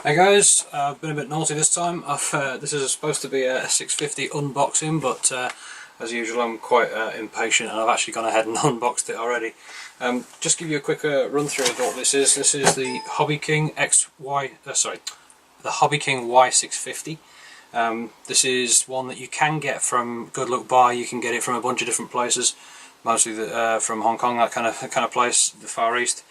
Hey guys, I've been a bit naughty this time. This is supposed to be a 650 unboxing, but as usual I'm quite impatient and I've actually gone ahead and unboxed it already. Just give you a quick run through of what this is. This is the Hobbyking Y-650. This is one that you can get from Good Luck Buy. You can get it from a bunch of different places, mostly from Hong Kong, that kind of place, the Far East.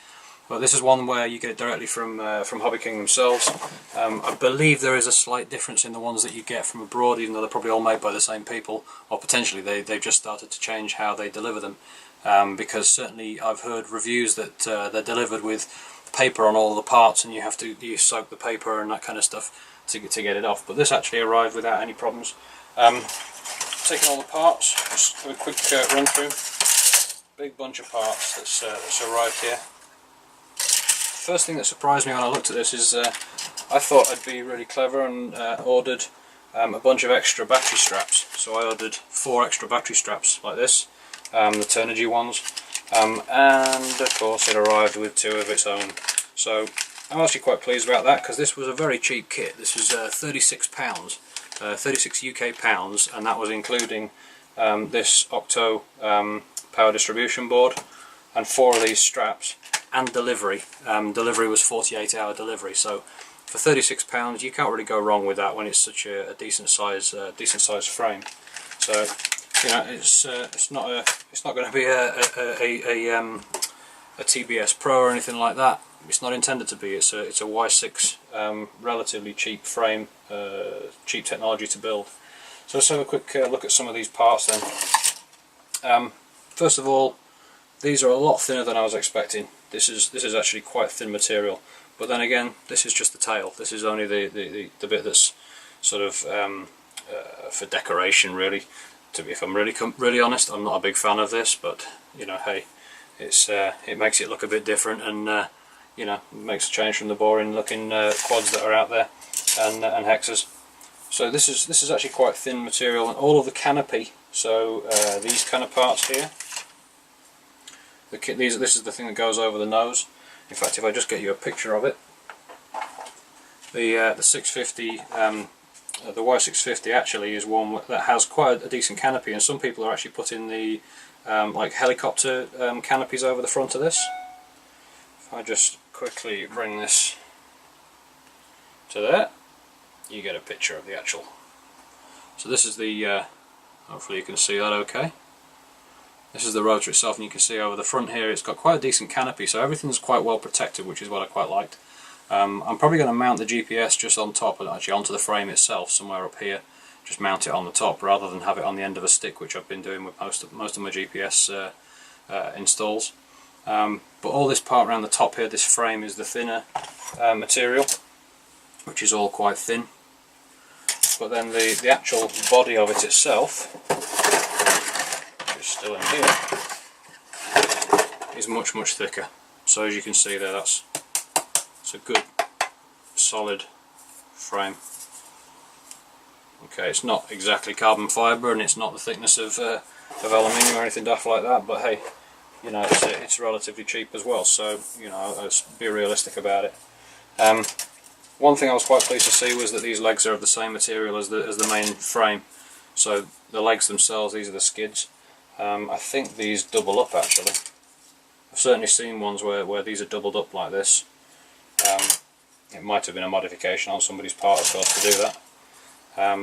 But this is one where you get it directly from Hobbyking themselves. I believe there is a slight difference in the ones that you get from abroad, even though they're probably all made by the same people, or potentially they've just started to change how they deliver them. Because certainly I've heard reviews that they're delivered with paper on all the parts, and you soak the paper and that kind of stuff to get it off. But this actually arrived without any problems. Taking all the parts, just do a quick run through. Big bunch of parts that's arrived here. First thing that surprised me when I looked at this is I thought I'd be really clever and ordered a bunch of extra battery straps. So I ordered 4 extra battery straps like this, the Turnigy ones, and of course it arrived with 2 of its own. So I'm actually quite pleased about that, because this was a very cheap kit. This was £36, 36 UK pounds, and that was including this Octo power distribution board and 4 of these straps. And delivery. Delivery was 48-hour delivery, so for £36 you can't really go wrong with that when it's such a decent size frame. So you know, it's not going to be a TBS Pro or anything like that. It's not intended to be. It's a Y6 relatively cheap frame, cheap technology to build. So let's have a quick look at some of these parts then. First of all, these are a lot thinner than I was expecting. This is actually quite thin material, but then again, this is just the tail. This is only the bit that's sort of for decoration, really. If I'm really honest, I'm not a big fan of this, but you know, hey, it makes it look a bit different, and you know, makes a change from the boring looking quads that are out there and hexas. So this is actually quite thin material, and all of the canopy. So these kind of parts here. This is the thing that goes over the nose. In fact, if I just get you a picture of it, the 650, the Y650 actually is one that has quite a decent canopy, and some people are actually putting the like helicopter canopies over the front of this. If I just quickly bring this to there, you get a picture of the actual. So this is the. Hopefully you can see that okay. This is the rotor itself, and you can see over the front here it's got quite a decent canopy, so everything's quite well protected, which is what I quite liked. I'm probably going to mount the GPS just on top, and actually onto the frame itself, somewhere up here. Just mount it on the top rather than have it on the end of a stick, which I've been doing with most of my GPS installs. But all this part around the top here, this frame, is the thinner material, which is all quite thin. But then the actual body of it itself, still in here, is much thicker. So as you can see there, it's a good solid frame. Okay, it's not exactly carbon fibre, and it's not the thickness of aluminium or anything daft like that, but hey, you know, it's relatively cheap as well, so you know, let's be realistic about it. One thing I was quite pleased to see was that these legs are of the same material as the main frame. So the legs themselves, these are the skids. I think these double up actually. I've certainly seen ones where these are doubled up like this. It might have been a modification on somebody's part, of course, to do that.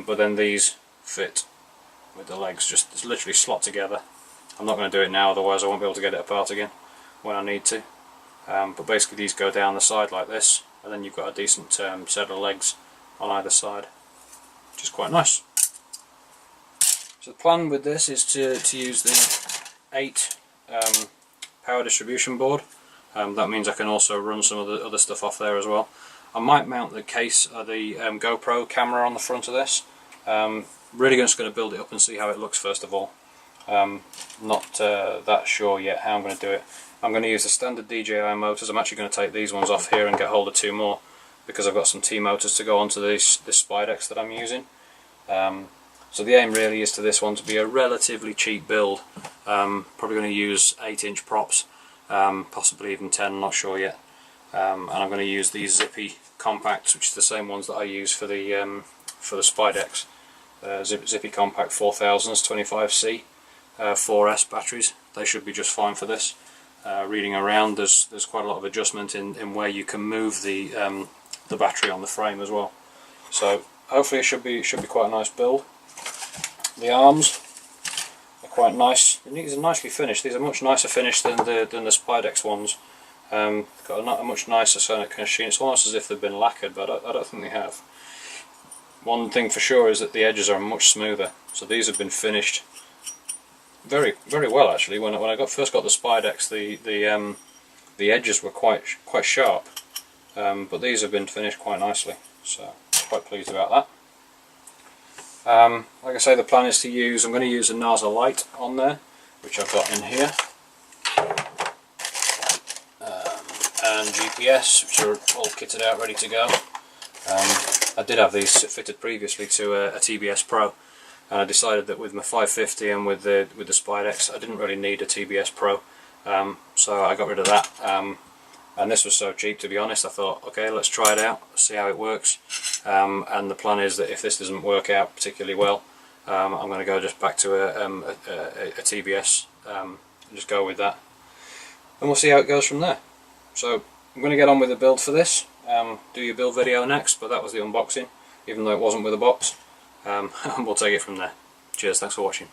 But then these fit with the legs, just literally slot together. I'm not going to do it now, otherwise I won't be able to get it apart again when I need to. But basically these go down the side like this, and then you've got a decent set of legs on either side, which is quite nice. So the plan with this is to use the 8 power distribution board. That means I can also run some of the other stuff off there as well. I might mount the case, the GoPro camera on the front of this. Really just going to build it up and see how it looks first of all. Not that sure yet how I'm going to do it. I'm going to use the standard DJI motors. I'm actually going to take these ones off here and get hold of 2 more, because I've got some T motors to go onto this Spidex that I'm using. So the aim really is to this one to be a relatively cheap build. Probably going to use 8-inch props, possibly even 10, I'm not sure yet. and I'm going to use these Zippy compacts, which are the same ones that I use for the Spydex. Zippy compact 4000s 25C 4S batteries. They should be just fine for this. Reading around, there's quite a lot of adjustment in where you can move the battery on the frame as well. So hopefully it should be quite a nice build. The arms are quite nice. These are nicely finished. These are much nicer finished than the Spydex ones. Got a much nicer kind of sheen. It's almost as if they've been lacquered, but I don't think they have. One thing for sure is that the edges are much smoother. So these have been finished very well actually. When I first got the Spydex, the edges were quite sharp, but these have been finished quite nicely. So quite pleased about that. Like I say, the plan is to use, I'm going to use a Naza Lite on there, which I've got in here, and GPS, which are all kitted out, ready to go. I did have these fitted previously to a TBS Pro, and I decided that with my 550 and with the Spydex, I didn't really need a TBS Pro, so I got rid of that. And this was so cheap, to be honest, I thought, okay, let's try it out, see how it works. And the plan is that if this doesn't work out particularly well, I'm going to go just back to a TBS, and just go with that, and we'll see how it goes from there. So I'm going to get on with the build for this, do your build video next, but that was the unboxing, even though it wasn't with a box, and we'll take it from there. Cheers, thanks for watching.